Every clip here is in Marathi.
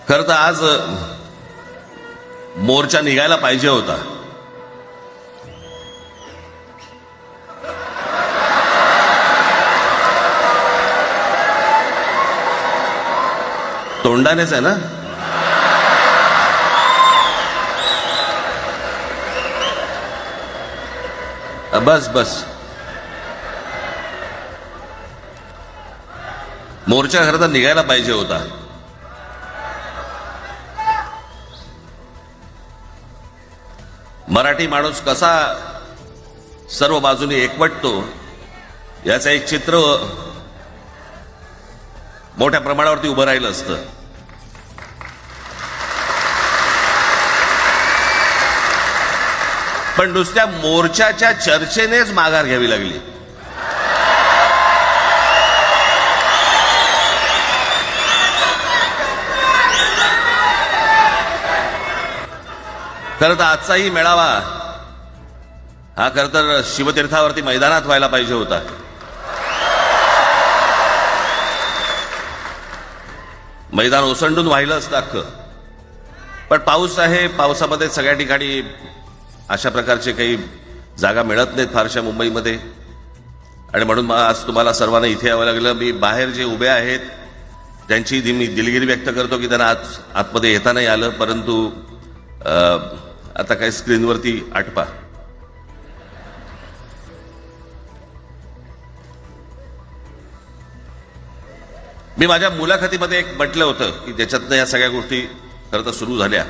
खरं तर आज मोर्चा निघायला पाहिजे होता. तोंडानेच आहे ना. बस बस. मोर्चा खरं तर निघायला पाहिजे होता. मराठी माणूस कसा सर्व बाजूने एकवटतो याचं एक चित्र मोठ्या प्रमाणावरती उभं राहिलं असतं. पण नुसत्या मोर्चाच्या चर्चेनेच माघार घ्यावी लागली. खरं तर आजचाही मेळावा हा खरं तर शिवतीर्थावरती मैदानात व्हायला पाहिजे होता. मैदान ओसंडून वाहिलं असतं अख्खं. पण पाऊस आहे, पावसामध्ये सगळ्या ठिकाणी अशा प्रकारचे काही जागा मिळत नाहीत फारशा मुंबईमध्ये. आणि म्हणून आज तुम्हाला सर्वांना इथे यावं लागलं. मी बाहेर जे उभे आहेत त्यांची मी दिलगिरी व्यक्त करतो की त्यांना आतमध्ये येता नाही आलं. परंतु आता काय स्क्रीनवरती आठवा. मी माझ्या मुलाखतीमध्ये एक म्हटलं होतं की ज्याच्यातनं या सगळ्या गोष्टी खरं तर सुरू झाल्या.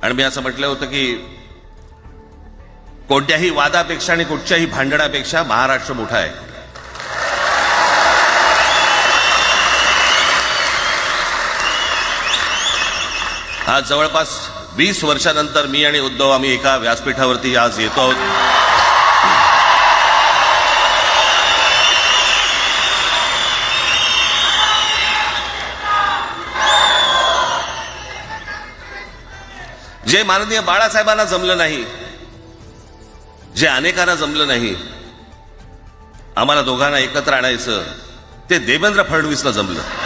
आणि मी असं म्हटलं होतं की कोणत्याही वादापेक्षा आणि कुठच्याही भांडणापेक्षा महाराष्ट्र मोठा आहे. आज जवळपास 20 वर्षानंतर मी आणि उद्धव आम्ही एका व्यासपीठावरती आज येतो आहोत. जे माननीय बाळासाहेबांना जमलं नाही, जे अनेकांना जमलं नाही, आम्हाला दोघांना एकत्र आणायचं, ते देवेंद्र फडणवीसला जमलं.